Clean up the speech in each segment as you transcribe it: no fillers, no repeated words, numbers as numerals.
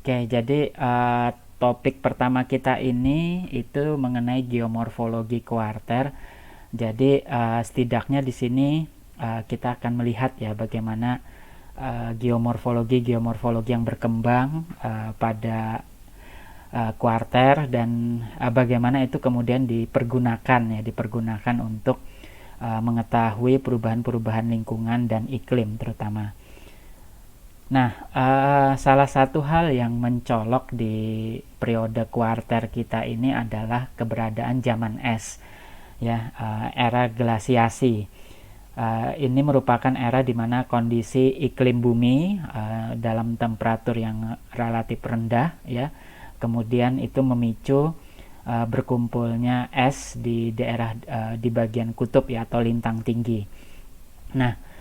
Oke, jadi topik pertama kita ini itu mengenai geomorfologi kuarter. Jadi setidaknya di sini kita akan melihat ya bagaimana geomorfologi yang berkembang pada kuarter dan bagaimana itu kemudian dipergunakan untuk mengetahui perubahan-perubahan lingkungan dan iklim terutama. Nah, salah satu hal yang mencolok di periode kuarter kita ini adalah keberadaan zaman es, ya, era glasiasi. Ini merupakan era di mana kondisi iklim bumi dalam temperatur yang relatif rendah, ya, kemudian itu memicu berkumpulnya es di daerah di bagian kutub ya atau lintang tinggi. Nah,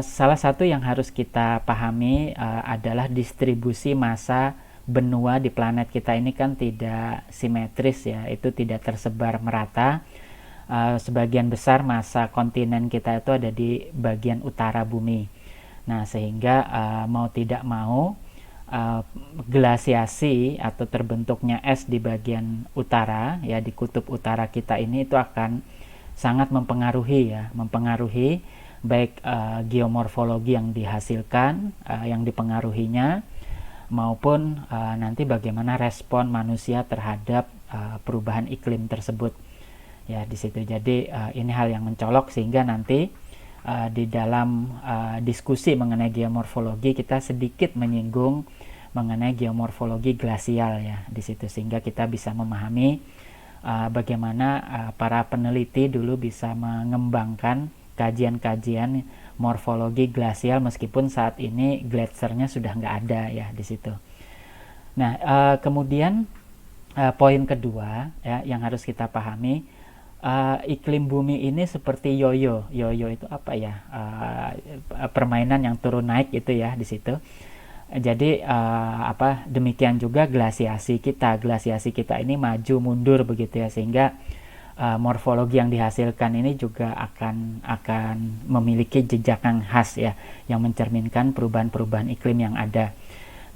salah satu yang harus kita pahami adalah distribusi massa benua di planet kita ini kan tidak simetris ya, itu tidak tersebar merata. Sebagian besar massa kontinen kita itu ada di bagian utara bumi. Nah, sehingga mau tidak mau glasiasi atau terbentuknya es di bagian utara ya di kutub utara kita ini itu akan sangat mempengaruhi baik geomorfologi yang dihasilkan, yang dipengaruhinya, maupun nanti bagaimana respon manusia terhadap perubahan iklim tersebut. Ya, di situ. Jadi ini hal yang mencolok sehingga nanti di dalam diskusi mengenai geomorfologi kita sedikit menyinggung mengenai geomorfologi glasial ya di situ sehingga kita bisa memahami bagaimana para peneliti dulu bisa mengembangkan kajian-kajian morfologi glasial meskipun saat ini gletsernya sudah nggak ada ya di situ. Nah, kemudian poin kedua ya yang harus kita pahami, iklim bumi ini seperti yoyo. Yoyo itu apa ya? Permainan yang turun naik itu ya di situ. Jadi demikian juga glasiasi kita. Glasiasi kita ini maju mundur begitu ya sehingga morfologi yang dihasilkan ini juga akan memiliki jejak yang khas ya yang mencerminkan perubahan-perubahan iklim yang ada.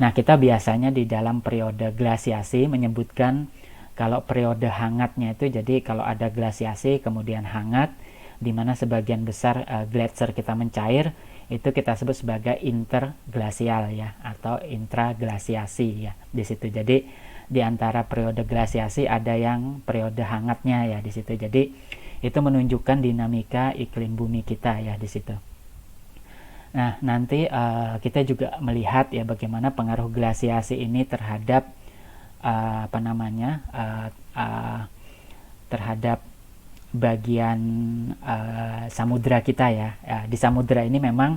Nah, kita biasanya di dalam periode glasiasi menyebutkan kalau periode hangatnya itu jadi kalau ada glasiasi kemudian hangat di mana sebagian besar gletser kita mencair itu kita sebut sebagai interglasial ya atau intraglasiasi ya di situ. Jadi di antara periode glasiasi ada yang periode hangatnya ya di situ. Jadi itu menunjukkan dinamika iklim bumi kita ya di situ. Nah, nanti kita juga melihat ya bagaimana pengaruh glasiasi ini terhadap terhadap bagian samudra kita ya. Di samudra ini memang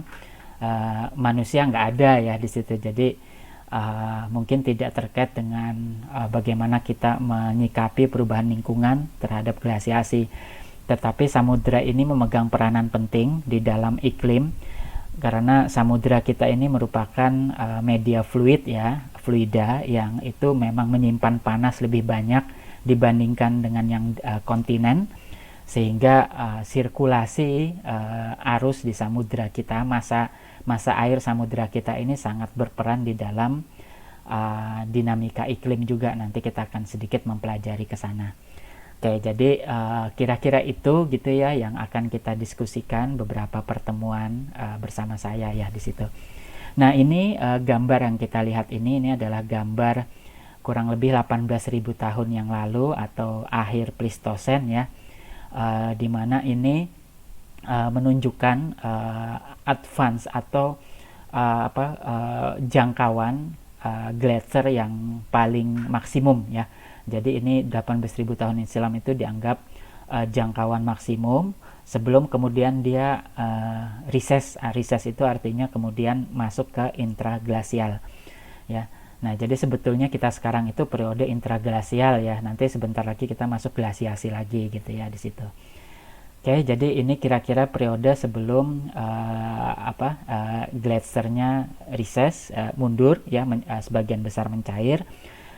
manusia nggak ada ya di situ. Jadi mungkin tidak terkait dengan bagaimana kita menyikapi perubahan lingkungan terhadap glasiasi. Tetapi samudra ini memegang peranan penting di dalam iklim karena samudra kita ini merupakan media fluida yang itu memang menyimpan panas lebih banyak dibandingkan dengan yang kontinen sehingga sirkulasi arus di samudra kita masa air samudra kita ini sangat berperan di dalam dinamika iklim juga. Nanti kita akan sedikit mempelajari ke sana. Oke, jadi kira-kira itu gitu ya yang akan kita diskusikan beberapa pertemuan bersama saya ya di situ. Nah, ini gambar yang kita lihat ini adalah gambar kurang lebih 18.000 tahun yang lalu atau akhir Pleistosen ya. Di mana ini menunjukkan advance atau jangkauan gletser yang paling maksimum ya. Jadi ini 18.000 tahun silam itu dianggap jangkauan maksimum sebelum kemudian dia recess. Recess itu artinya kemudian masuk ke intraglasial ya. Nah, jadi sebetulnya kita sekarang itu periode intraglasial ya. Nanti sebentar lagi kita masuk glasiasi lagi gitu ya di situ. Oke, jadi ini kira-kira periode sebelum gletsernya recess, mundur ya, sebagian besar mencair,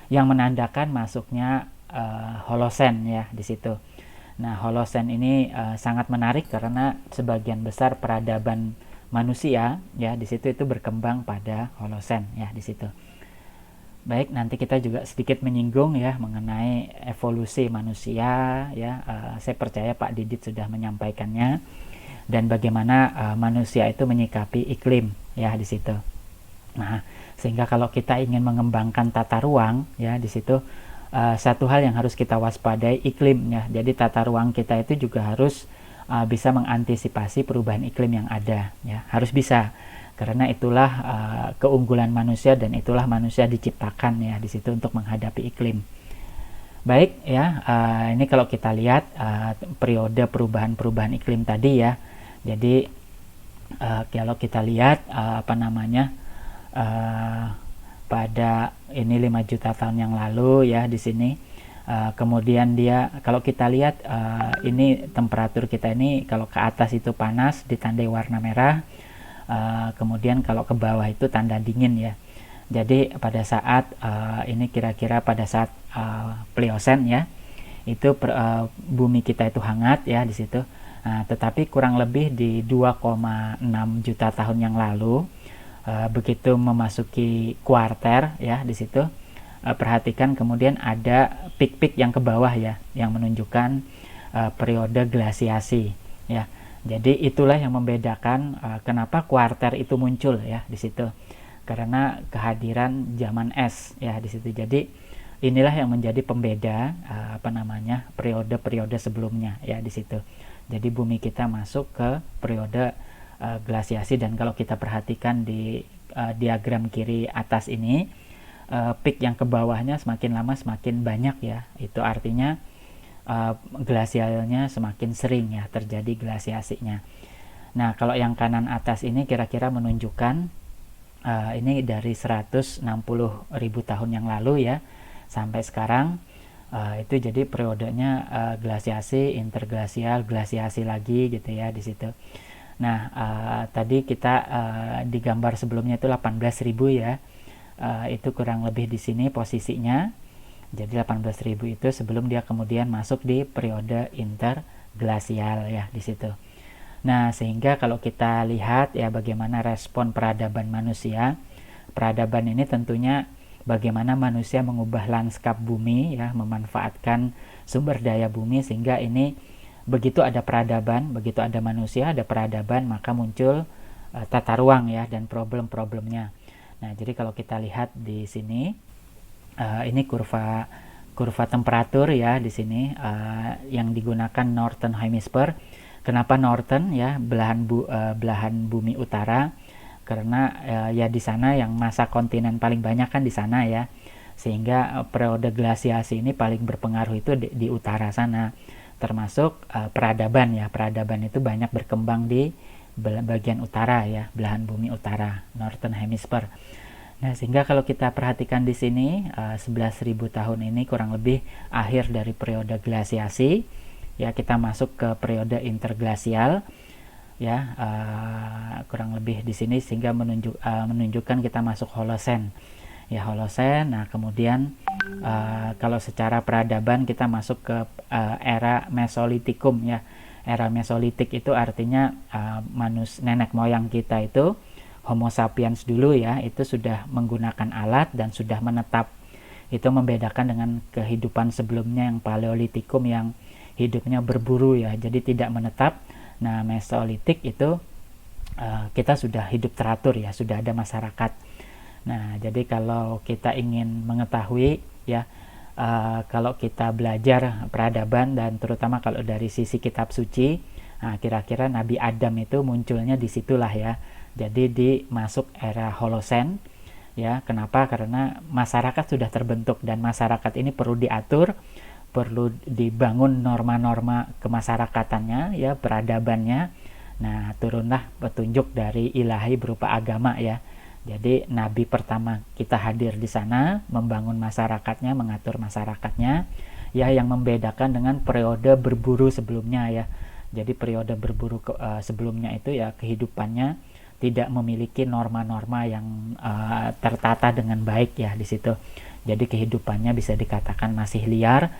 yang menandakan masuknya Holosen ya di situ. Nah, Holosen ini sangat menarik karena sebagian besar peradaban manusia ya di situ itu berkembang pada Holosen ya di situ. Baik, nanti kita juga sedikit menyinggung ya mengenai evolusi manusia ya. Saya percaya Pak Didit sudah menyampaikannya, dan bagaimana manusia itu menyikapi iklim ya di situ. Nah, sehingga kalau kita ingin mengembangkan tata ruang ya di situ, satu hal yang harus kita waspadai iklim ya. Jadi tata ruang kita itu juga harus bisa mengantisipasi perubahan iklim yang ada ya, harus bisa, karena itulah keunggulan manusia dan itulah manusia diciptakan ya di situ untuk menghadapi iklim. Baik ya, ini kalau kita lihat periode perubahan iklim tadi ya. Jadi kalau kita lihat pada ini 5 juta tahun yang lalu ya di sini. Kemudian dia, kalau kita lihat ini temperatur kita ini, kalau ke atas itu panas ditandai warna merah, kemudian kalau ke bawah itu tanda dingin ya. Jadi pada saat ini kira-kira pada saat Pliocene ya, itu bumi kita itu hangat ya di situ. Tetapi kurang lebih di 2,6 juta tahun yang lalu, begitu memasuki kuarter ya di situ, perhatikan kemudian ada pik-pik yang ke bawah ya, yang menunjukkan periode glasiasi ya. Jadi itulah yang membedakan kenapa kuarter itu muncul ya di situ, karena kehadiran zaman es ya di situ. Jadi inilah yang menjadi pembeda periode-periode sebelumnya ya di situ. Jadi bumi kita masuk ke periode glasiasi, dan kalau kita perhatikan di diagram kiri atas ini, peak yang ke bawahnya semakin lama semakin banyak ya. Itu artinya glasialnya semakin sering ya terjadi glasiasinya. Nah, kalau yang kanan atas ini kira-kira menunjukkan ini dari 160.000 tahun yang lalu ya sampai sekarang, itu jadi periodenya glasiasi, interglasial, glasiasi lagi gitu ya di situ. Nah, tadi kita di gambar sebelumnya itu 18.000 ya. Itu kurang lebih di sini posisinya. Jadi 18.000 itu sebelum dia kemudian masuk di periode interglasial ya di situ. Nah, sehingga kalau kita lihat ya bagaimana respon peradaban manusia. Peradaban ini tentunya bagaimana manusia mengubah lanskap bumi ya, memanfaatkan sumber daya bumi, sehingga ini begitu ada peradaban, begitu ada manusia, ada peradaban, maka muncul tata ruang ya dan problem-problemnya. Nah, jadi kalau kita lihat di sini, ini kurva temperatur ya di sini, yang digunakan Northern Hemisphere. Kenapa Northern ya, belahan bumi utara? Karena ya di sana yang masa kontinen paling banyak kan di sana ya, sehingga periode glasiasi ini paling berpengaruh itu di utara sana, termasuk peradaban ya. Peradaban itu banyak berkembang di bagian utara ya, belahan bumi utara, Northern Hemisphere. Nah, sehingga kalau kita perhatikan di sini 11.000 tahun ini kurang lebih akhir dari periode glasiasi ya, kita masuk ke periode interglasial ya, kurang lebih di sini, sehingga menunjukkan kita masuk Holocene ya, Holocene. Nah, kemudian kalau secara peradaban kita masuk ke era Mesolitikum ya. Era Mesolitik itu artinya nenek moyang kita itu Homo sapiens dulu ya, itu sudah menggunakan alat dan sudah menetap. Itu membedakan dengan kehidupan sebelumnya yang Paleolitikum yang hidupnya berburu ya, jadi tidak menetap. Nah, Mesolitik itu kita sudah hidup teratur ya, sudah ada masyarakat. Nah, jadi kalau kita ingin mengetahui ya, kalau kita belajar peradaban dan terutama kalau dari sisi kitab suci, kira-kira Nabi Adam itu munculnya di situlah ya. Jadi masuk era Holocene ya. Kenapa? Karena masyarakat sudah terbentuk dan masyarakat ini perlu diatur, perlu dibangun norma-norma kemasyarakatannya ya, peradabannya. Nah, turunlah petunjuk dari ilahi berupa agama ya. Jadi nabi pertama kita hadir di sana, membangun masyarakatnya, mengatur masyarakatnya ya, yang membedakan dengan periode berburu sebelumnya ya. Jadi periode berburu sebelumnya itu ya kehidupannya tidak memiliki norma-norma yang tertata dengan baik ya di situ. Jadi kehidupannya bisa dikatakan masih liar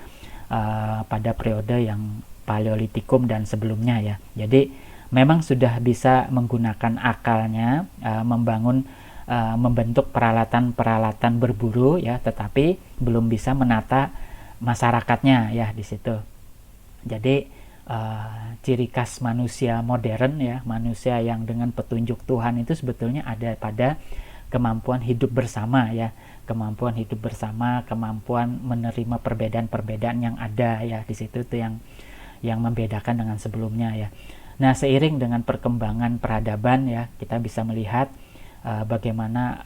pada periode yang Paleolitikum dan sebelumnya ya. Jadi memang sudah bisa menggunakan akalnya, membangun membentuk peralatan-peralatan berburu ya, tetapi belum bisa menata masyarakatnya ya di situ. Jadi ciri khas manusia modern ya, manusia yang dengan petunjuk Tuhan itu sebetulnya ada pada kemampuan hidup bersama ya, kemampuan hidup bersama, kemampuan menerima perbedaan-perbedaan yang ada ya di situ, itu yang membedakan dengan sebelumnya ya. Nah, seiring dengan perkembangan peradaban ya, kita bisa melihat bagaimana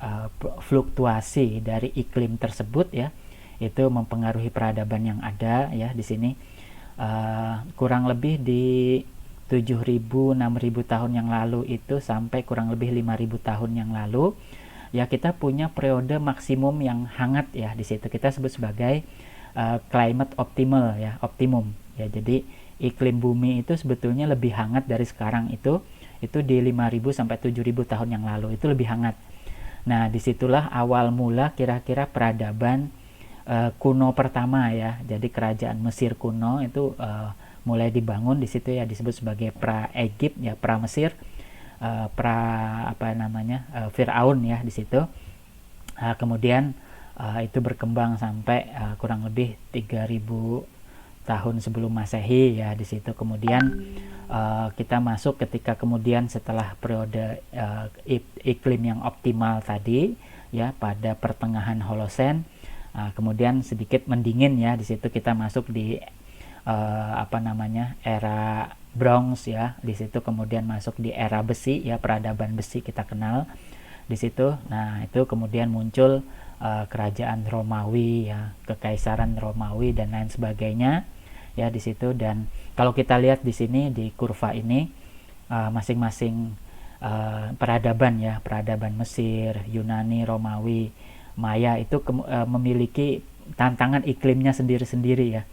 fluktuasi dari iklim tersebut ya, itu mempengaruhi peradaban yang ada ya di sini. Kurang lebih di 7.000 6.000 tahun yang lalu itu sampai kurang lebih 5.000 tahun yang lalu ya, kita punya periode maksimum yang hangat ya di situ, kita sebut sebagai climate optimal ya, optimum ya. Jadi iklim bumi itu sebetulnya lebih hangat dari sekarang, itu di 5.000 sampai 7.000 tahun yang lalu itu lebih hangat. Nah, disitulah awal mula kira-kira peradaban kuno pertama ya. Jadi kerajaan Mesir kuno itu mulai dibangun di situ ya, disebut sebagai pra Egypt ya, pra Mesir, Firaun ya di situ. Kemudian itu berkembang sampai kurang lebih 3.000 tahun sebelum Masehi ya di situ. Kemudian kita masuk ketika kemudian setelah periode iklim yang optimal tadi ya, pada pertengahan Holosen, kemudian sedikit mendingin ya di situ, kita masuk di era Bronze ya di situ, kemudian masuk di era besi ya, peradaban besi kita kenal di situ. Nah, itu kemudian muncul kerajaan Romawi ya, kekaisaran Romawi dan lain sebagainya ya di situ. Dan kalau kita lihat di sini di kurva ini, masing-masing peradaban ya, peradaban Mesir, Yunani, Romawi, Maya itu memiliki tantangan iklimnya sendiri-sendiri ya.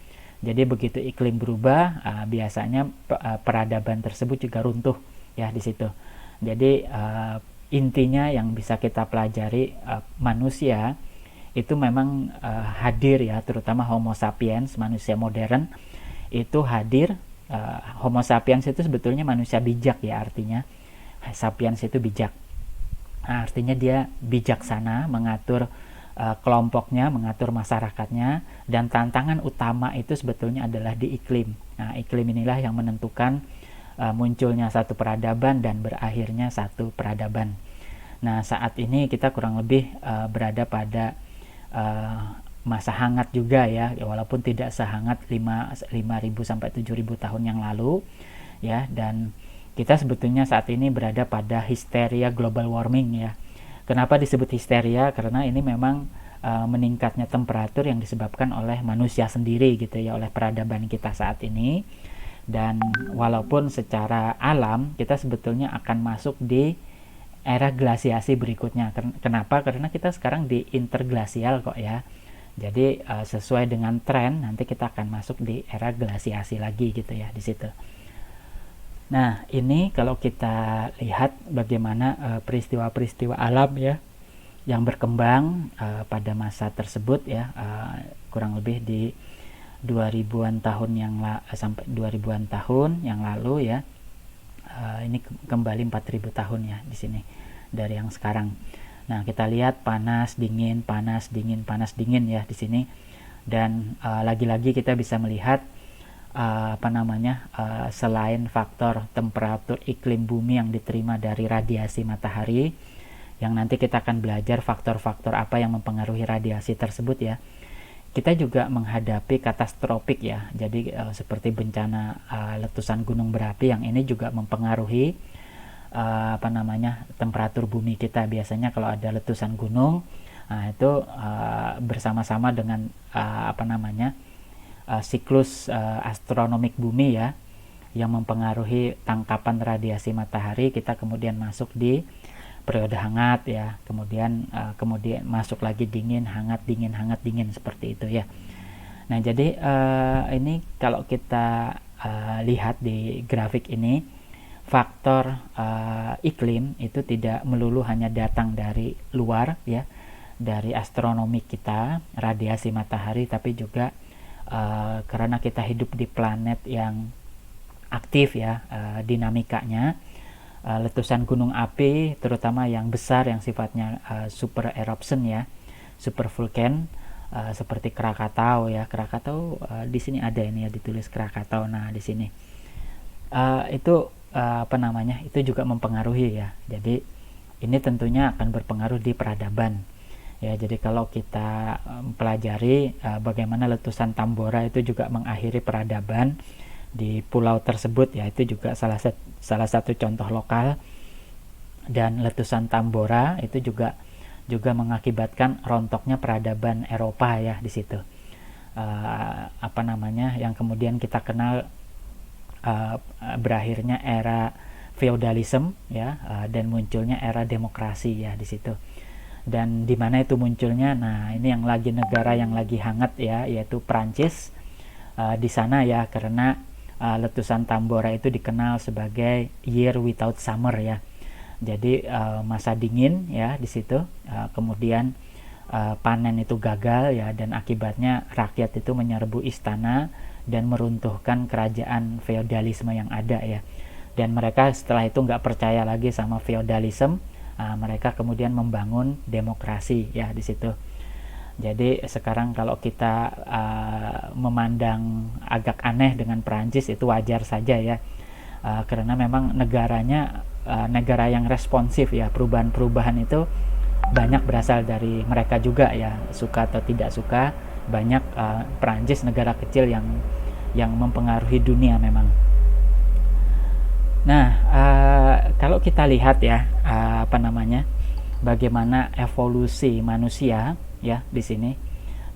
Jadi begitu iklim berubah, biasanya peradaban tersebut juga runtuh ya di situ. Jadi intinya yang bisa kita pelajari, manusia itu memang hadir ya, terutama Homo sapiens, manusia modern itu hadir. Homo sapiens itu sebetulnya manusia bijak ya, artinya sapiens itu bijak. Artinya dia bijaksana, mengatur kelompoknya, mengatur masyarakatnya, dan tantangan utama itu sebetulnya adalah di iklim. Nah, iklim inilah yang menentukan munculnya satu peradaban dan berakhirnya satu peradaban. Nah, saat ini kita kurang lebih berada pada masa hangat juga ya, walaupun tidak sehangat 5.000 sampai 7.000 tahun yang lalu ya. Dan kita sebetulnya saat ini berada pada histeria global warming ya. Kenapa disebut histeria? Karena ini memang meningkatnya temperatur yang disebabkan oleh manusia sendiri gitu ya, oleh peradaban kita saat ini. Dan walaupun secara alam kita sebetulnya akan masuk di era glasiasi berikutnya. Kenapa? Karena kita sekarang di interglasial kok ya. Jadi sesuai dengan tren nanti kita akan masuk di era glasiasi lagi gitu ya di situ. Nah, ini kalau kita lihat bagaimana peristiwa-peristiwa alam ya yang berkembang pada masa tersebut ya, kurang lebih di 2000-an tahun sampai 2000-an tahun yang lalu ya. Ini kembali 4.000 tahun ya di sini dari yang sekarang. Nah, kita lihat panas dingin ya di sini. Dan lagi-lagi kita bisa melihat selain faktor temperatur iklim bumi yang diterima dari radiasi matahari, yang nanti kita akan belajar faktor-faktor apa yang mempengaruhi radiasi tersebut ya, kita juga menghadapi katastrofik ya. Jadi seperti bencana letusan gunung berapi, yang ini juga mempengaruhi temperatur bumi kita. Biasanya kalau ada letusan gunung, itu bersama-sama dengan siklus astronomik bumi ya, yang mempengaruhi tangkapan radiasi matahari. Kita kemudian masuk di periode hangat ya, kemudian masuk lagi dingin, hangat dingin seperti itu ya. Nah, jadi ini kalau kita lihat di grafik ini, faktor iklim itu tidak melulu hanya datang dari luar ya, dari astronomi kita, radiasi matahari, tapi juga karena kita hidup di planet yang aktif ya, dinamikanya letusan gunung api, terutama yang besar yang sifatnya super eruption ya, super vulkan, seperti Krakatau ya. Krakatau di sini ada ini ya, ditulis Krakatau. Nah di sini itu itu juga mempengaruhi ya. Jadi ini tentunya akan berpengaruh di peradaban ya. Jadi kalau kita pelajari bagaimana letusan Tambora itu juga mengakhiri peradaban di pulau tersebut ya, itu juga salah satu contoh lokal. Dan letusan Tambora itu juga mengakibatkan rontoknya peradaban Eropa ya di situ. Yang kemudian kita kenal berakhirnya era feodalisme ya, dan munculnya era demokrasi ya di situ. Dan di mana itu munculnya? Nah, ini yang lagi negara yang lagi hangat ya, yaitu Prancis. Di sana ya, karena letusan Tambora itu dikenal sebagai year without summer ya. Jadi masa dingin ya di situ. Kemudian panen itu gagal ya, dan akibatnya rakyat itu menyerbu istana dan meruntuhkan kerajaan feodalisme yang ada ya. Dan mereka setelah itu nggak percaya lagi sama feodalisme, mereka kemudian membangun demokrasi ya di situ. Jadi sekarang kalau kita memandang agak aneh dengan Perancis, itu wajar saja ya, karena memang negaranya negara yang responsif ya, perubahan-perubahan itu banyak berasal dari mereka juga ya, suka atau tidak suka. Banyak Perancis negara kecil yang mempengaruhi dunia memang. Nah, kalau kita lihat ya, bagaimana evolusi manusia ya di sini.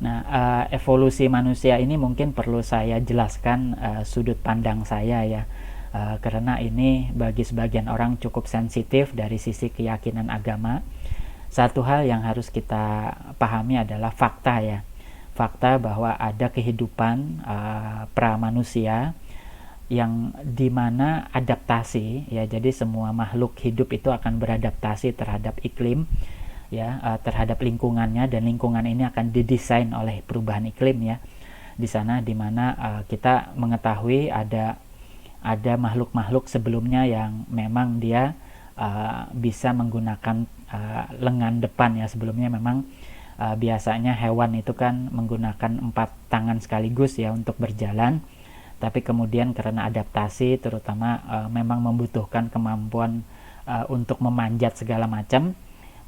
Nah, evolusi manusia ini mungkin perlu saya jelaskan sudut pandang saya ya, karena ini bagi sebagian orang cukup sensitif dari sisi keyakinan agama. Satu hal yang harus kita pahami adalah fakta ya, fakta bahwa ada kehidupan pra-manusia yang dimana adaptasi ya, jadi semua makhluk hidup itu akan beradaptasi terhadap iklim ya, terhadap lingkungannya, dan lingkungan ini akan didesain oleh perubahan iklim ya. Di sana dimana kita mengetahui ada makhluk-makhluk sebelumnya yang memang dia bisa menggunakan lengan depan ya. Sebelumnya memang biasanya hewan itu kan menggunakan 4 tangan sekaligus ya untuk berjalan, tapi kemudian karena adaptasi terutama memang membutuhkan kemampuan untuk memanjat segala macam,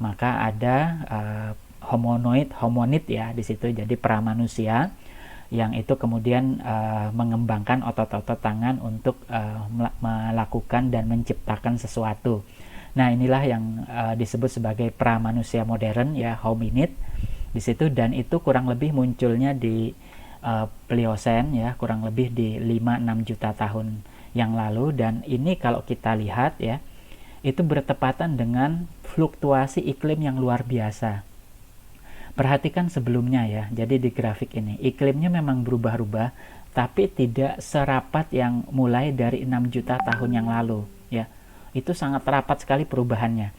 maka ada homonid ya di situ, jadi pramanusia yang itu kemudian mengembangkan otot-otot tangan untuk melakukan dan menciptakan sesuatu. Nah, inilah yang disebut sebagai pramanusia modern ya, hominid di situ. Dan itu kurang lebih munculnya di Pliocene ya, kurang lebih di 5-6 juta tahun yang lalu. Dan ini kalau kita lihat ya, itu bertepatan dengan fluktuasi iklim yang luar biasa. Perhatikan sebelumnya ya, jadi di grafik ini iklimnya memang berubah-ubah, tapi tidak serapat yang mulai dari 6 juta tahun yang lalu ya. Itu sangat rapat sekali perubahannya.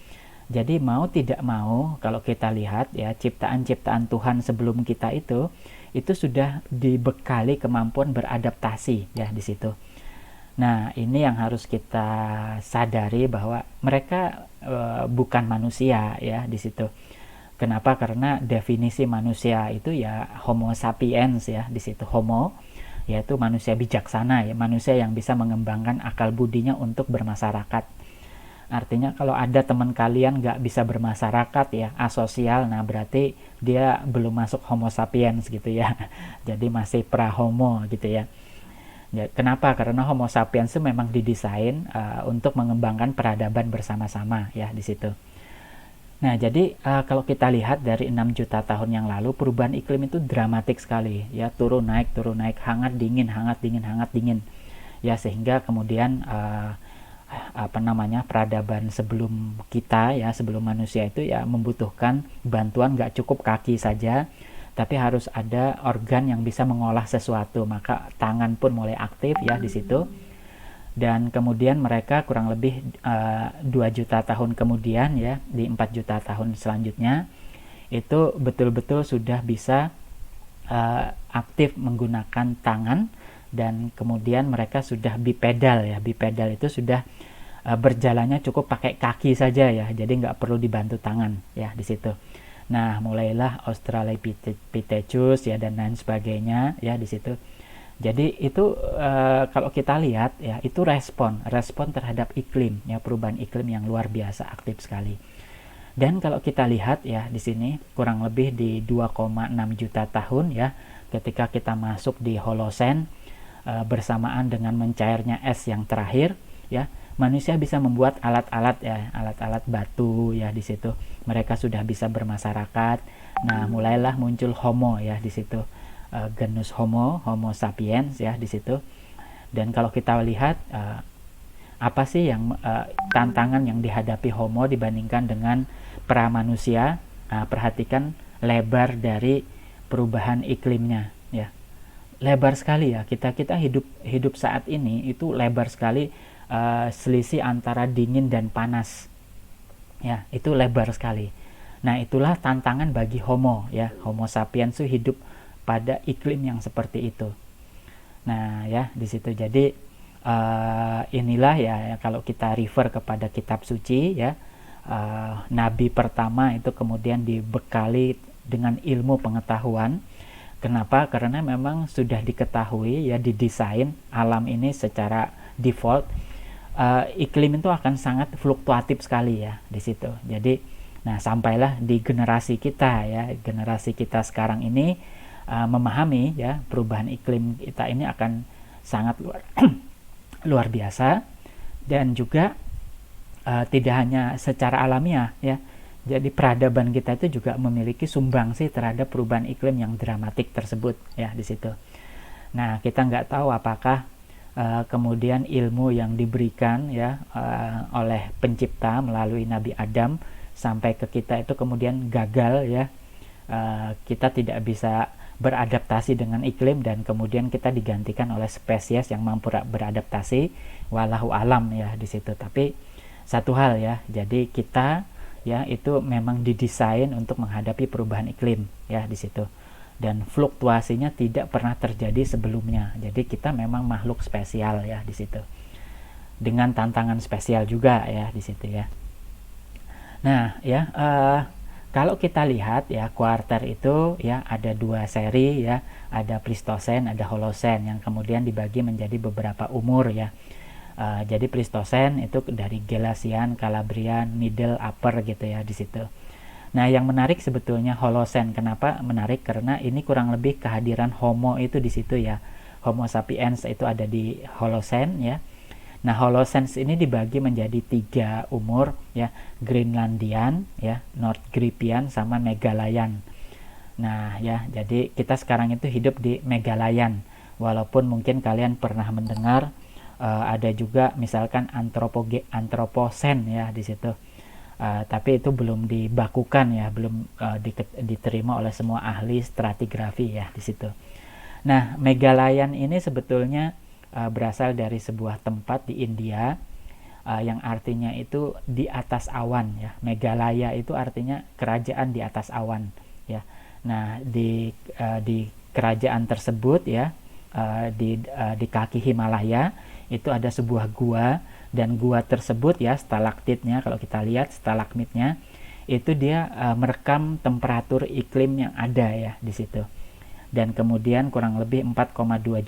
Jadi mau tidak mau kalau kita lihat ya, ciptaan-ciptaan Tuhan sebelum kita itu sudah dibekali kemampuan beradaptasi ya di situ. Nah, ini yang harus kita sadari bahwa mereka bukan manusia ya di situ. Kenapa? Karena definisi manusia itu ya Homo sapiens ya di situ. Homo yaitu manusia bijaksana ya, manusia yang bisa mengembangkan akal budinya untuk bermasyarakat. Artinya kalau ada teman kalian nggak bisa bermasyarakat ya, asosial, nah berarti dia belum masuk Homo sapiens gitu ya. Jadi masih pra-homo gitu ya. Kenapa? Karena Homo sapiens itu memang didesain untuk mengembangkan peradaban bersama-sama ya di situ. Nah, jadi kalau kita lihat dari 6 juta tahun yang lalu, perubahan iklim itu dramatik sekali ya, turun naik, hangat dingin, hangat dingin, hangat dingin. Ya, sehingga kemudian peradaban sebelum kita ya, sebelum manusia itu ya membutuhkan bantuan, nggak cukup kaki saja, tapi harus ada organ yang bisa mengolah sesuatu. Maka tangan pun mulai aktif ya di situ. Dan kemudian mereka kurang lebih 2 juta tahun kemudian ya, di 4 juta tahun selanjutnya itu betul-betul sudah bisa aktif menggunakan tangan, dan kemudian mereka sudah bipedal ya. Bipedal itu sudah berjalannya cukup pakai kaki saja ya, jadi nggak perlu dibantu tangan ya di situ. Nah, mulailah Australopithecus ya dan lain sebagainya ya di situ. Jadi itu kalau kita lihat ya, itu respon terhadap iklim ya, perubahan iklim yang luar biasa aktif sekali. Dan kalau kita lihat ya di sini kurang lebih di 2,6 juta tahun ya, ketika kita masuk di Holosen bersamaan dengan mencairnya es yang terakhir ya, manusia bisa membuat alat-alat ya, alat-alat batu ya di situ. Mereka sudah bisa bermasyarakat. Nah, mulailah muncul Homo ya di situ. Genus Homo sapiens ya di situ. Dan kalau kita lihat apa sih yang tantangan yang dihadapi Homo dibandingkan dengan pra-manusia? Perhatikan lebar dari perubahan iklimnya ya. Lebar sekali ya. Kita hidup saat ini itu lebar sekali. Selisih antara dingin dan panas ya, itu lebar sekali. Nah, itulah tantangan bagi Homo ya, Homo sapiens itu hidup pada iklim yang seperti itu. Nah ya di situ. Jadi inilah ya, kalau kita refer kepada kitab suci ya, nabi pertama itu kemudian dibekali dengan ilmu pengetahuan. Kenapa? Karena memang sudah diketahui ya, didesain alam ini secara default. Iklim itu akan sangat fluktuatif sekali ya di situ. Jadi, nah sampailah di generasi kita ya, generasi kita sekarang ini memahami ya, perubahan iklim kita ini akan sangat luar biasa, dan juga tidak hanya secara alamiah ya. Jadi peradaban kita itu juga memiliki sumbangsi terhadap perubahan iklim yang dramatik tersebut ya di situ. Nah, kita nggak tahu apakah kemudian ilmu yang diberikan ya oleh pencipta melalui Nabi Adam sampai ke kita itu kemudian gagal ya, kita tidak bisa beradaptasi dengan iklim dan kemudian kita digantikan oleh spesies yang mampu beradaptasi, wallahu alam ya di situ. Tapi satu hal ya, jadi kita ya itu memang didesain untuk menghadapi perubahan iklim ya di situ. Dan fluktuasinya tidak pernah terjadi sebelumnya. Jadi kita memang makhluk spesial ya di situ. Dengan tantangan spesial juga ya di situ ya. Nah ya, kalau kita lihat ya, kuarter itu ya ada dua seri ya, ada Plistosen, ada Holosen yang kemudian dibagi menjadi beberapa umur ya. Jadi Plistosen itu dari Gelasian, Kalabrian, Middle, Upper gitu ya di situ. Nah, yang menarik sebetulnya Holosen. Kenapa menarik? Karena ini kurang lebih kehadiran Homo itu di situ ya. Homo sapiens itu ada di Holosen ya. Nah, Holosen ini dibagi menjadi 3 umur ya, Greenlandian ya, Nordgripian sama Megalayan. Nah, ya, jadi kita sekarang itu hidup di Megalayan. Walaupun mungkin kalian pernah mendengar ada juga misalkan Anthropocene ya di situ. Tapi itu belum dibakukan ya, belum diterima oleh semua ahli stratigrafi ya di situ. Nah, Megalayan ini sebetulnya berasal dari sebuah tempat di India yang artinya itu di atas awan ya. Megalaya itu artinya kerajaan di atas awan ya. Nah, di kerajaan tersebut ya, di kaki Himalaya itu ada sebuah gua, dan gua tersebut ya, stalaktitnya kalau kita lihat, stalagmitnya itu dia merekam temperatur iklim yang ada ya di situ. Dan kemudian kurang lebih 4,2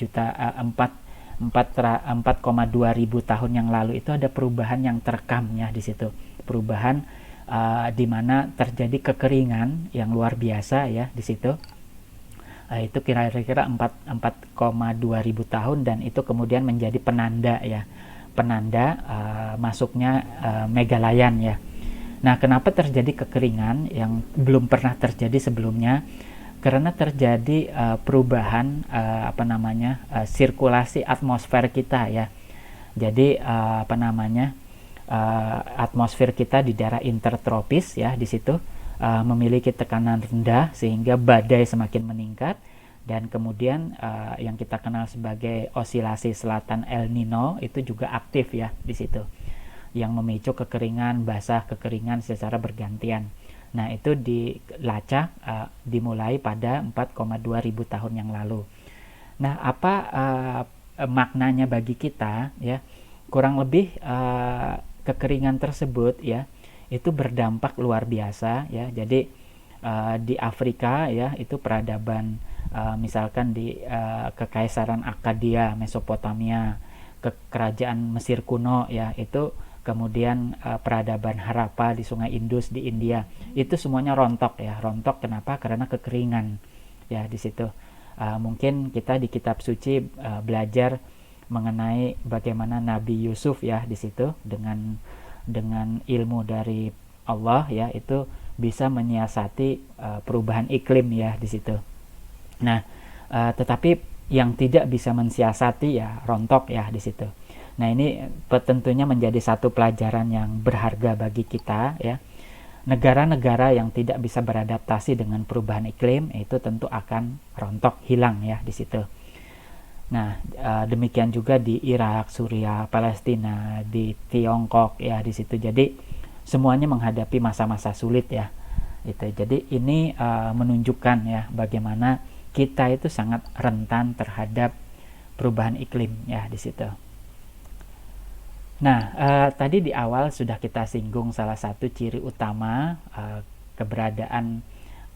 ribu tahun yang lalu itu ada perubahan yang terekam ya di situ. Perubahan di mana terjadi kekeringan yang luar biasa ya di situ. Itu kira-kira 4,2 ribu tahun, dan itu kemudian menjadi penanda ya, penanda masuknya Megalayan ya. Nah, kenapa terjadi kekeringan yang belum pernah terjadi sebelumnya? Karena terjadi perubahan sirkulasi atmosfer kita ya. Jadi atmosfer kita di daerah intertropis ya di situ memiliki tekanan rendah sehingga badai semakin meningkat, dan kemudian yang kita kenal sebagai osilasi selatan El Nino itu juga aktif ya di situ, yang memicu kekeringan, basah, kekeringan secara bergantian. Nah, itu dilacak dimulai pada 4,2 ribu tahun yang lalu. Nah, apa maknanya bagi kita ya? kurang lebih kekeringan tersebut ya itu berdampak luar biasa ya. Jadi di Afrika ya itu peradaban misalkan di Kekaisaran Akkadia Mesopotamia, kerajaan Mesir kuno ya, itu kemudian peradaban Harappa di Sungai Indus di India, itu semuanya rontok ya. Rontok kenapa? Karena kekeringan ya di situ. Mungkin kita di kitab suci belajar mengenai bagaimana Nabi Yusuf ya di situ dengan ilmu dari Allah ya itu bisa menyiasati perubahan iklim ya di situ. Nah, tetapi yang tidak bisa mensiasati ya rontok ya di situ. Nah, ini tentunya menjadi satu pelajaran yang berharga bagi kita ya. Negara-negara yang tidak bisa beradaptasi dengan perubahan iklim itu tentu akan rontok, hilang ya di situ. Nah, demikian juga di Irak, Suriah, Palestina, di Tiongkok ya di situ. Jadi semuanya menghadapi masa-masa sulit ya. Itu. Jadi ini menunjukkan ya bagaimana kita itu sangat rentan terhadap perubahan iklim ya di situ. Nah, tadi di awal sudah kita singgung salah satu ciri utama keberadaan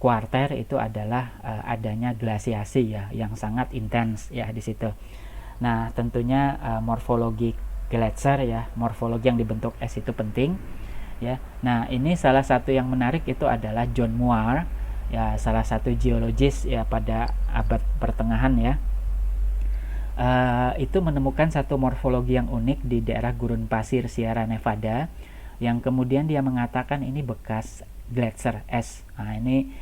kuarter itu adalah adanya glasiasi ya yang sangat intens ya di situ. Nah, tentunya morfologi gletser ya, morfologi yang dibentuk es itu penting ya. Nah, ini salah satu yang menarik itu adalah John Muir ya, salah satu geologis ya pada abad pertengahan ya. Itu menemukan satu morfologi yang unik di daerah gurun pasir Sierra Nevada yang kemudian dia mengatakan ini bekas gletser es. Nah, ini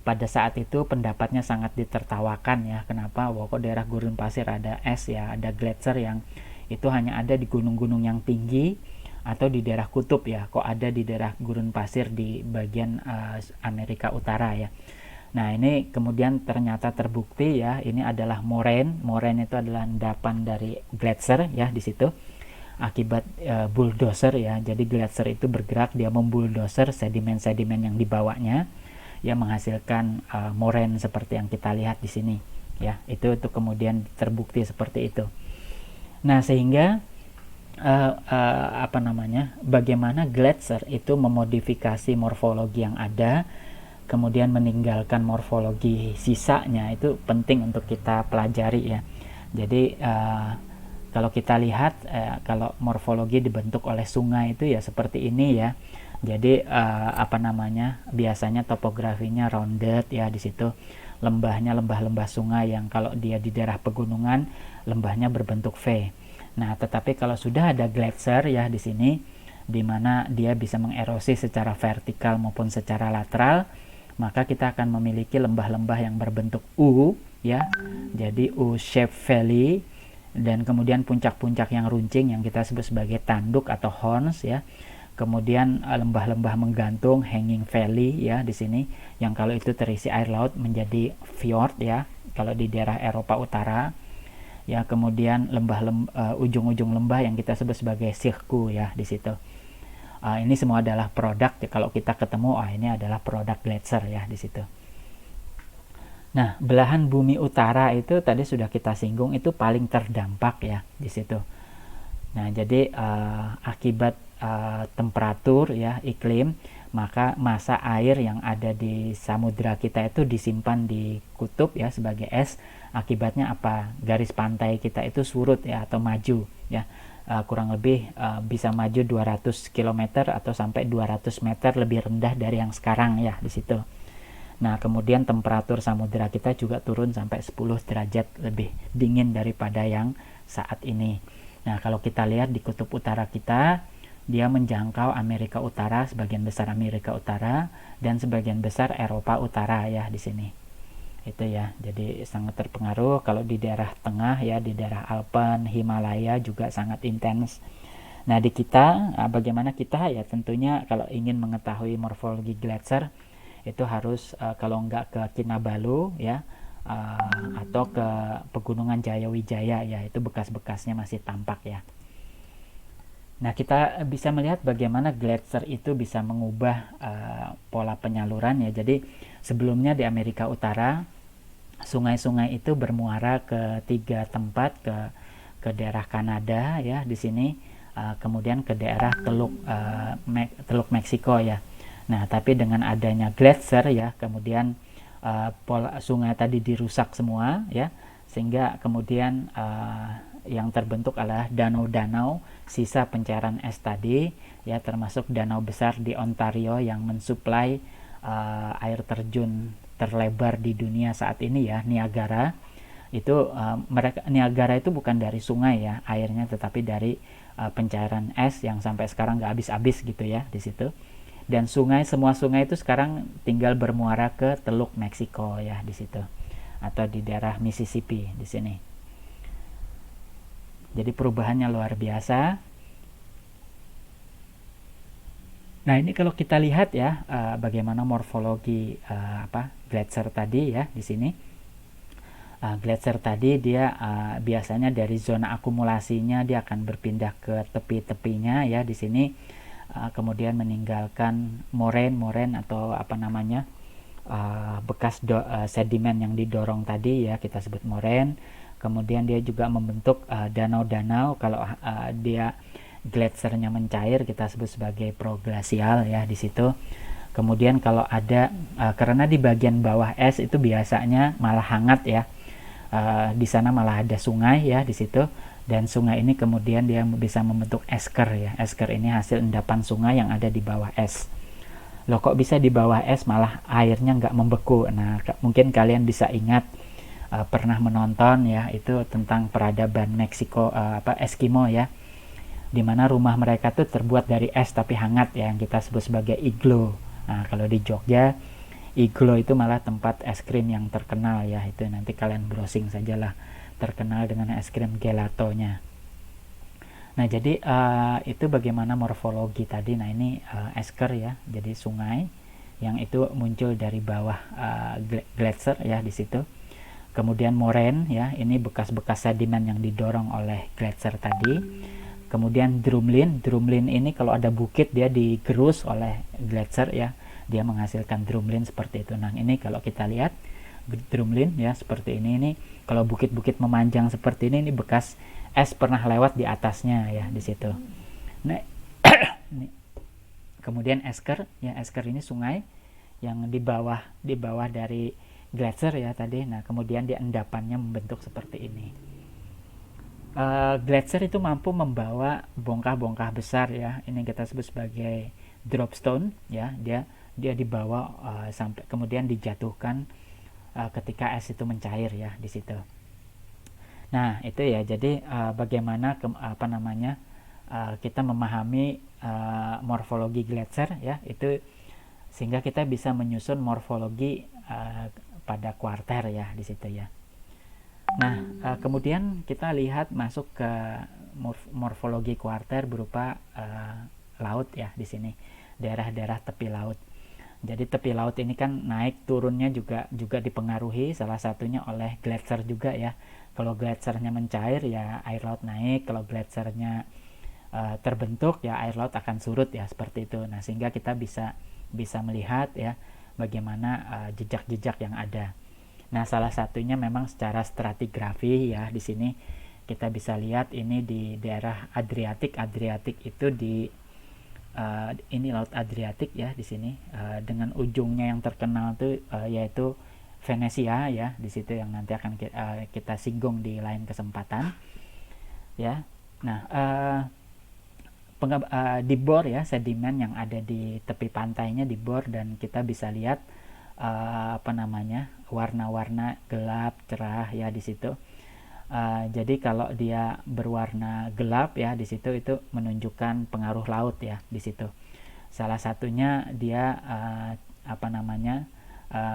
pada saat itu pendapatnya sangat ditertawakan ya. Kenapa? Wah, kok daerah gurun pasir ada es ya, ada gletser yang itu hanya ada di gunung-gunung yang tinggi atau di daerah kutub ya. Kok ada di daerah gurun pasir di bagian Amerika Utara ya. Nah, ini kemudian ternyata terbukti ya, ini adalah moraine. Moraine itu adalah endapan dari gletser ya di situ akibat bulldozer ya. Jadi gletser itu bergerak, dia membulldozer sedimen-sedimen yang dibawanya ya menghasilkan moraine seperti yang kita lihat di sini ya. Itu kemudian terbukti seperti itu. Nah, sehingga bagaimana gletser itu memodifikasi morfologi yang ada kemudian meninggalkan morfologi sisanya itu penting untuk kita pelajari ya. Jadi kalau kita lihat kalau morfologi dibentuk oleh sungai itu ya seperti ini ya. Jadi biasanya topografinya rounded ya di situ. Lembahnya lembah-lembah sungai yang kalau dia di daerah pegunungan lembahnya berbentuk V. Nah, tetapi kalau sudah ada gletser ya di sini di mana dia bisa mengerosi secara vertikal maupun secara lateral, maka kita akan memiliki lembah-lembah yang berbentuk U ya. Jadi U-shape valley dan kemudian puncak-puncak yang runcing yang kita sebut sebagai tanduk atau horns ya. Kemudian lembah-lembah menggantung hanging valley ya di sini yang kalau itu terisi air laut menjadi fjord ya kalau di daerah Eropa Utara. Ya, kemudian ujung-ujung lembah yang kita sebut sebagai sirku ya di situ. Ini semua adalah produk ya, kalau kita ketemu ini adalah produk gletser ya di situ. Nah, belahan bumi utara itu tadi sudah kita singgung itu paling terdampak ya di situ. Nah, jadi akibat temperatur ya iklim, maka massa air yang ada di samudra kita itu disimpan di kutub ya sebagai es. Akibatnya apa? Garis pantai kita itu surut ya atau maju ya. Kurang lebih bisa maju 200 km atau sampai 200 meter lebih rendah dari yang sekarang ya di situ. Nah, kemudian temperatur samudera kita juga turun sampai 10 derajat lebih dingin daripada yang saat ini. Nah, kalau kita lihat di kutub utara kita, dia menjangkau Amerika Utara, sebagian besar Amerika Utara dan sebagian besar Eropa Utara ya di sini. Itu ya, jadi sangat terpengaruh. Kalau di daerah tengah ya, di daerah Alpen, Himalaya juga sangat intens. Nah, di kita bagaimana kita ya, tentunya kalau ingin mengetahui morfologi gletser itu harus kalau enggak ke Kinabalu ya atau ke Pegunungan Jayawijaya ya, itu bekas-bekasnya masih tampak ya. Nah, kita bisa melihat bagaimana gletser itu bisa mengubah pola penyaluran ya. Jadi sebelumnya di Amerika Utara sungai-sungai itu bermuara ke 3 tempat, ke daerah Kanada ya di sini, kemudian ke daerah Teluk Meksiko ya. Nah, tapi dengan adanya gletser ya, kemudian pola sungai tadi dirusak semua ya, sehingga kemudian yang terbentuk adalah danau-danau sisa pencairan es tadi ya, termasuk danau besar di Ontario yang mensuplai air terjun terlebar di dunia saat ini ya, Niagara. Itu Niagara itu bukan dari sungai ya airnya, tetapi dari pencairan es yang sampai sekarang nggak habis-habis gitu ya di situ. Dan semua sungai itu sekarang tinggal bermuara ke Teluk Meksiko ya di situ, atau di daerah Mississippi di sini. Jadi perubahannya luar biasa. Nah, ini kalau kita lihat ya bagaimana morfologi gletser tadi ya di sini. Gletser tadi dia biasanya dari zona akumulasinya dia akan berpindah ke tepi-tepinya ya di sini. Kemudian meninggalkan moraine atau bekas sedimen yang didorong tadi ya, kita sebut moraine. Kemudian dia juga membentuk danau-danau. Kalau dia gletsernya mencair, kita sebut sebagai proglasial ya di situ. Kemudian kalau ada karena di bagian bawah es itu biasanya malah hangat ya, di sana malah ada sungai ya di situ. Dan sungai ini kemudian dia bisa membentuk esker ya. Esker ini hasil endapan sungai yang ada di bawah es. Loh, kok bisa di bawah es malah airnya nggak membeku? Nah, mungkin kalian bisa ingat pernah menonton ya, itu tentang peradaban Meksiko, Eskimo ya, dimana rumah mereka tuh terbuat dari es tapi hangat ya, yang kita sebut sebagai iglo. Nah, kalau di Jogja, iglo itu malah tempat es krim yang terkenal ya, itu nanti kalian browsing sajalah, terkenal dengan es krim gelatonya. Nah, jadi itu bagaimana morfologi tadi. Nah, ini esker ya, jadi sungai yang itu muncul dari bawah gletser ya di situ. Kemudian moraine ya, ini bekas-bekas sedimen yang didorong oleh gletser tadi. Kemudian drumlin ini kalau ada bukit dia digerus oleh gletser ya, dia menghasilkan drumlin seperti itu. Nah, ini kalau kita lihat drumlin ya seperti ini kalau bukit-bukit memanjang seperti ini bekas es pernah lewat di atasnya ya di situ. Nah, ini. Kemudian esker ya, esker ini sungai yang di bawah dari gletser ya tadi. Nah, kemudian dia endapannya membentuk seperti ini. Gletser itu mampu membawa bongkah-bongkah besar ya, ini kita sebut sebagai dropstone ya, dia dibawa sampai kemudian dijatuhkan ketika es itu mencair ya di situ. Nah, itu ya, jadi bagaimana kita memahami morfologi gletser ya, itu sehingga kita bisa menyusun morfologi pada kuarter ya di situ ya. Nah, kemudian kita lihat masuk ke morfologi kuarter berupa laut ya di sini, daerah-daerah tepi laut. Jadi tepi laut ini kan naik turunnya juga dipengaruhi salah satunya oleh gletser juga ya. Kalau gletsernya mencair ya air laut naik, kalau gletsernya terbentuk ya air laut akan surut ya, seperti itu. Nah, sehingga kita bisa melihat ya bagaimana jejak-jejak yang ada. Nah, salah satunya memang secara stratigrafi ya, di sini kita bisa lihat ini di daerah Adriatik itu ini Laut Adriatik ya di sini, dengan ujungnya yang terkenal tuh yaitu Venesia ya di situ, yang nanti akan kita singgung di lain kesempatan ya. Nah, dibor ya sedimen yang ada di tepi pantainya dibor, dan kita bisa lihat warna-warna gelap cerah ya di situ. Jadi kalau dia berwarna gelap ya di situ, itu menunjukkan pengaruh laut ya di situ. Salah satunya dia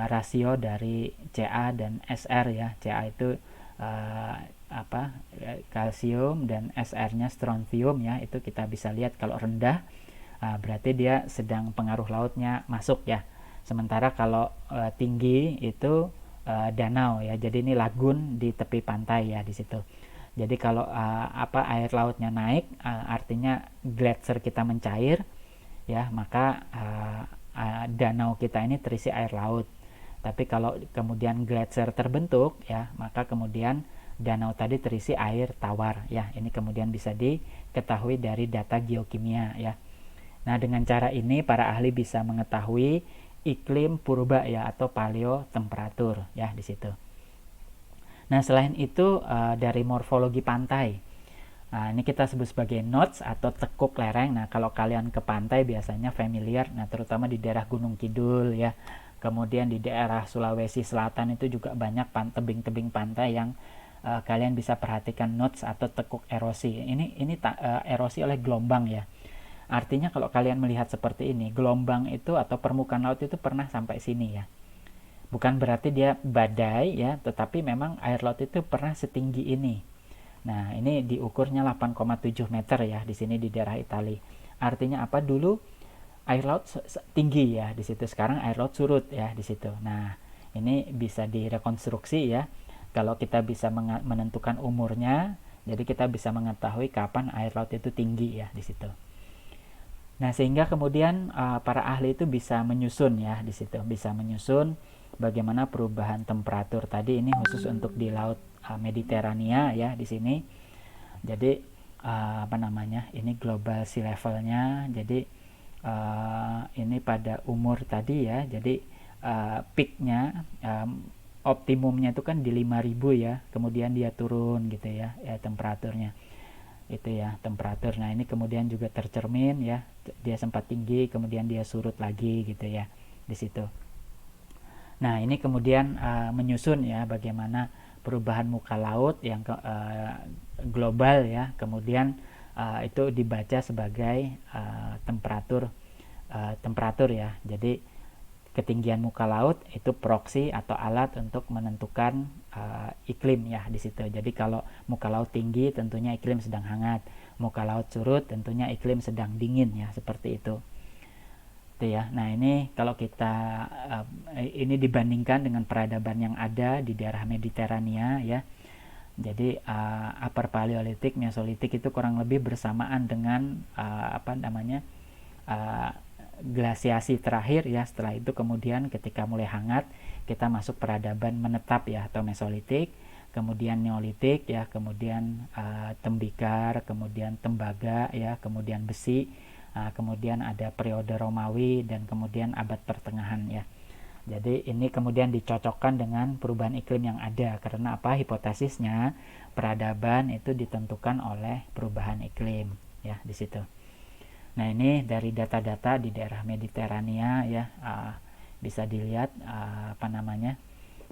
rasio dari Ca dan Sr ya. Ca itu kalsium, dan Sr-nya strontium ya. Itu kita bisa lihat kalau rendah berarti dia sedang pengaruh lautnya masuk ya. Sementara kalau tinggi itu danau ya, jadi ini lagun di tepi pantai ya di situ. Jadi kalau air lautnya naik, artinya gletser kita mencair ya, maka danau kita ini terisi air laut. Tapi kalau kemudian gletser terbentuk ya, maka kemudian danau tadi terisi air tawar ya. Ini kemudian bisa diketahui dari data geokimia ya. Nah, dengan cara ini para ahli bisa mengetahui iklim purba ya atau paleo temperatur ya di situ. Nah, selain itu dari morfologi pantai. Nah, ini kita sebut sebagai nodes atau tekuk lereng. Nah, kalau kalian ke pantai biasanya familiar, nah terutama di daerah Gunung Kidul ya. Kemudian di daerah Sulawesi Selatan itu juga banyak tebing-tebing pantai yang kalian bisa perhatikan nodes atau tekuk erosi. Ini erosi oleh gelombang ya. Artinya kalau kalian melihat seperti ini, gelombang itu atau permukaan laut itu pernah sampai sini ya. Bukan berarti dia badai ya, tetapi memang air laut itu pernah setinggi ini. Nah, ini diukurnya 8,7 meter ya di sini di daerah Italia. Artinya apa? Dulu air laut tinggi ya di situ, sekarang air laut surut ya di situ. Nah, ini bisa direkonstruksi ya. Kalau kita bisa menentukan umurnya, jadi kita bisa mengetahui kapan air laut itu tinggi ya di situ. Nah, sehingga kemudian para ahli itu bisa menyusun ya di situ, bisa menyusun bagaimana perubahan temperatur tadi. Ini khusus untuk di laut Mediterania ya di sini. Jadi apa namanya? Ini global sea levelnya. Jadi ini pada umur tadi ya. Jadi peaknya optimumnya itu kan di 5000 ya. Kemudian dia turun gitu ya temperaturnya. Itu ya temperatur. Nah, ini kemudian juga tercermin ya. Dia sempat tinggi, kemudian dia surut lagi gitu ya di situ. Nah, ini kemudian menyusun ya bagaimana perubahan muka laut yang global ya. Kemudian itu dibaca sebagai temperatur ya. Jadi ketinggian muka laut itu proksi atau alat untuk menentukan iklim ya di situ. Jadi kalau muka laut tinggi tentunya iklim sedang hangat, muka laut surut tentunya iklim sedang dingin ya, seperti itu. Ya. Nah, ini kalau kita ini dibandingkan dengan peradaban yang ada di daerah Mediterania ya. Jadi Upper Paleolithic, Mesolithic itu kurang lebih bersamaan dengan glasiasi terakhir ya. Setelah itu kemudian ketika mulai hangat kita masuk peradaban menetap ya atau Mesolithic, kemudian Neolitik ya, kemudian tembikar, kemudian tembaga ya, kemudian besi. Kemudian ada periode Romawi dan kemudian abad pertengahan ya. Jadi ini kemudian dicocokkan dengan perubahan iklim yang ada, karena apa? Hipotesisnya peradaban itu ditentukan oleh perubahan iklim ya di situ. Nah, ini dari data-data di daerah Mediterania ya, bisa dilihat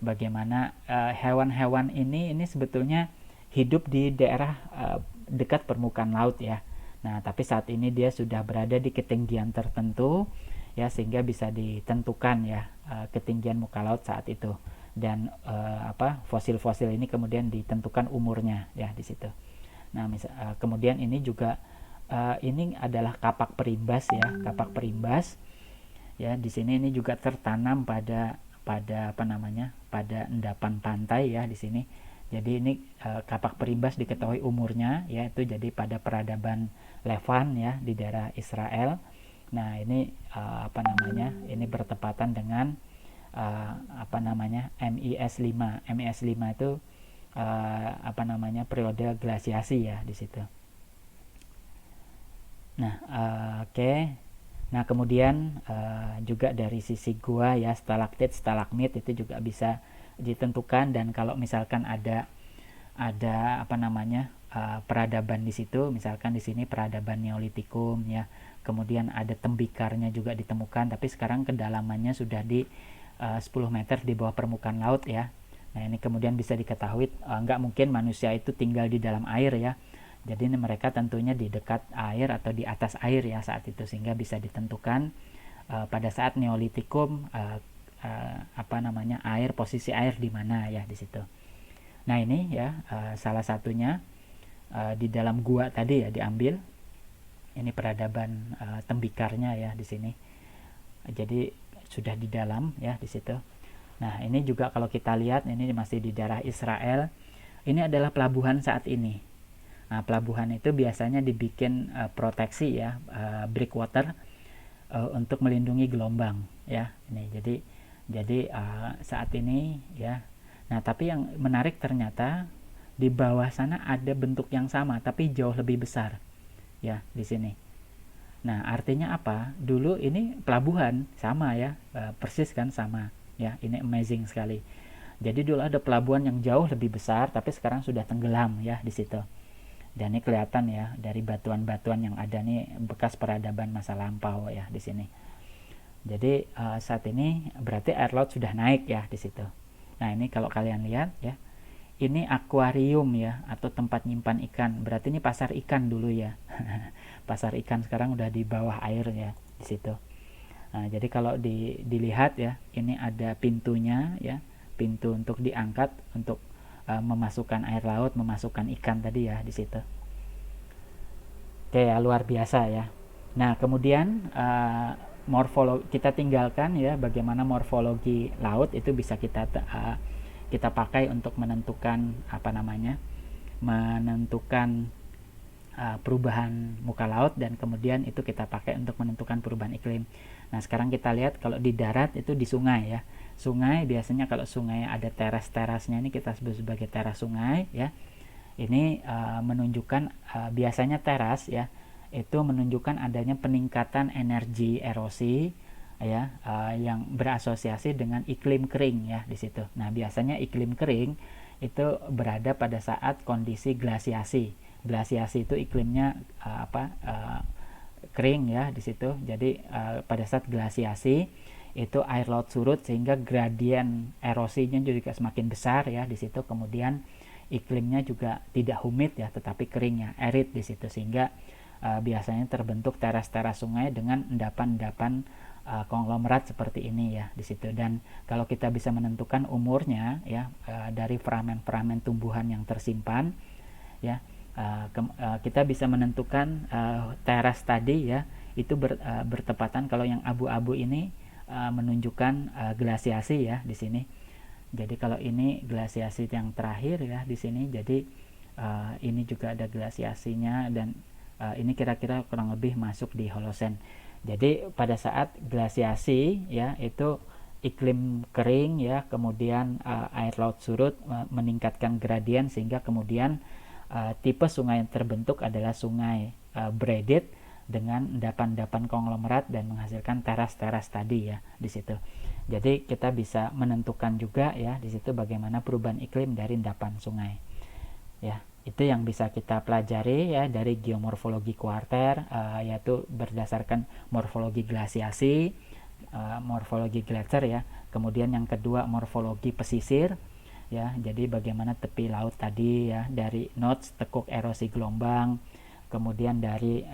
bagaimana hewan-hewan ini sebetulnya hidup di daerah dekat permukaan laut ya. Nah, tapi saat ini dia sudah berada di ketinggian tertentu ya, sehingga bisa ditentukan ya ketinggian muka laut saat itu. Dan fosil-fosil ini kemudian ditentukan umurnya ya di situ. Nah, kemudian ini juga ini adalah kapak perimbas ya, kapak perimbas ya. Di sini ini juga tertanam pada pada endapan pantai ya di sini. Jadi ini kapak perimbas diketahui umurnya ya, itu jadi pada peradaban Levan ya di daerah Israel. Nah, ini ini bertepatan dengan MIS 5. MIS 5 itu periode glasiasi ya di situ. Nah, oke. Nah, kemudian juga dari sisi gua ya, stalaktit, stalagmit itu juga bisa ditentukan. Dan kalau misalkan ada peradaban di situ, misalkan di sini peradaban Neolitikum ya, kemudian ada tembikarnya juga ditemukan, tapi sekarang kedalamannya sudah di 10 meter di bawah permukaan laut ya. Nah, ini kemudian bisa diketahui nggak mungkin manusia itu tinggal di dalam air ya. Jadi mereka tentunya di dekat air atau di atas air ya saat itu, sehingga bisa ditentukan pada saat Neolitikum air, posisi air di mana ya di situ. Nah, ini ya salah satunya di dalam gua tadi ya diambil. Ini peradaban tembikarnya ya di sini. Jadi sudah di dalam ya di situ. Nah, ini juga kalau kita lihat ini masih di daerah Israel. Ini adalah pelabuhan saat ini. Nah, pelabuhan itu biasanya dibikin proteksi ya, breakwater untuk melindungi gelombang ya. Ini jadi saat ini ya. Nah, tapi yang menarik ternyata di bawah sana ada bentuk yang sama tapi jauh lebih besar ya di sini. Nah, artinya apa? Dulu ini pelabuhan sama ya, persis kan sama ya. Ini amazing sekali. Jadi dulu ada pelabuhan yang jauh lebih besar tapi sekarang sudah tenggelam ya di situ. Dan ini kelihatan ya dari batuan-batuan yang ada nih bekas peradaban masa lampau ya di sini. Jadi saat ini berarti air laut sudah naik ya di situ. Nah, ini kalau kalian lihat ya, ini akuarium ya atau tempat nyimpan ikan. Berarti ini pasar ikan dulu ya. Pasar ikan sekarang udah di bawah air ya di situ. Nah, jadi kalau dilihat ya, ini ada pintunya ya, pintu untuk diangkat untuk memasukkan air laut, memasukkan ikan tadi ya di situ. Oke ya, luar biasa ya. Nah, kemudian morfologi kita tinggalkan ya, bagaimana morfologi laut itu bisa kita pakai untuk menentukan menentukan perubahan muka laut, dan kemudian itu kita pakai untuk menentukan perubahan iklim. Nah, sekarang kita lihat kalau di darat itu di sungai ya. Sungai biasanya kalau sungai ada teras-terasnya, ini kita sebut sebagai teras sungai ya. Ini menunjukkan biasanya teras ya, itu menunjukkan adanya peningkatan energi erosi ya, yang berasosiasi dengan iklim kering ya di situ. Nah, biasanya iklim kering itu berada pada saat kondisi glasiasi. Glasiasi itu iklimnya kering ya di situ. Jadi pada saat glasiasi itu air laut surut sehingga gradien erosinya juga semakin besar ya di situ. Kemudian iklimnya juga tidak humid ya, tetapi kering ya, arid di situ, sehingga biasanya terbentuk teras-teras sungai dengan endapan-endapan konglomerat seperti ini ya di situ. Dan kalau kita bisa menentukan umurnya ya dari fragmen-fragmen tumbuhan yang tersimpan ya, kita bisa menentukan teras tadi ya itu bertepatan. Kalau yang abu-abu ini menunjukkan glasiasi ya di sini. Jadi kalau ini glasiasi yang terakhir ya di sini, jadi ini juga ada glasiasinya, dan ini kira-kira kurang lebih masuk di Holosen. Jadi pada saat glasiasi ya itu iklim kering ya, kemudian air laut surut meningkatkan gradien sehingga kemudian tipe sungai yang terbentuk adalah sungai braided dengan endapan-endapan konglomerat dan menghasilkan teras-teras tadi ya di situ. Jadi kita bisa menentukan juga ya di situ bagaimana perubahan iklim dari endapan sungai. Ya, itu yang bisa kita pelajari ya dari geomorfologi kuarter, yaitu berdasarkan morfologi glasiasi, morfologi gletser ya. Kemudian yang kedua morfologi pesisir ya. Jadi bagaimana tepi laut tadi ya, dari nodes, tekuk erosi gelombang, kemudian dari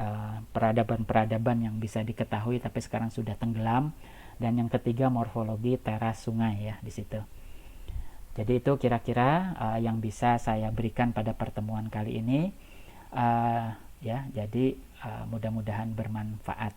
peradaban-peradaban yang bisa diketahui tapi sekarang sudah tenggelam, dan yang ketiga morfologi teras sungai ya di situ. Jadi itu kira-kira yang bisa saya berikan pada pertemuan kali ini ya. Jadi mudah-mudahan bermanfaat.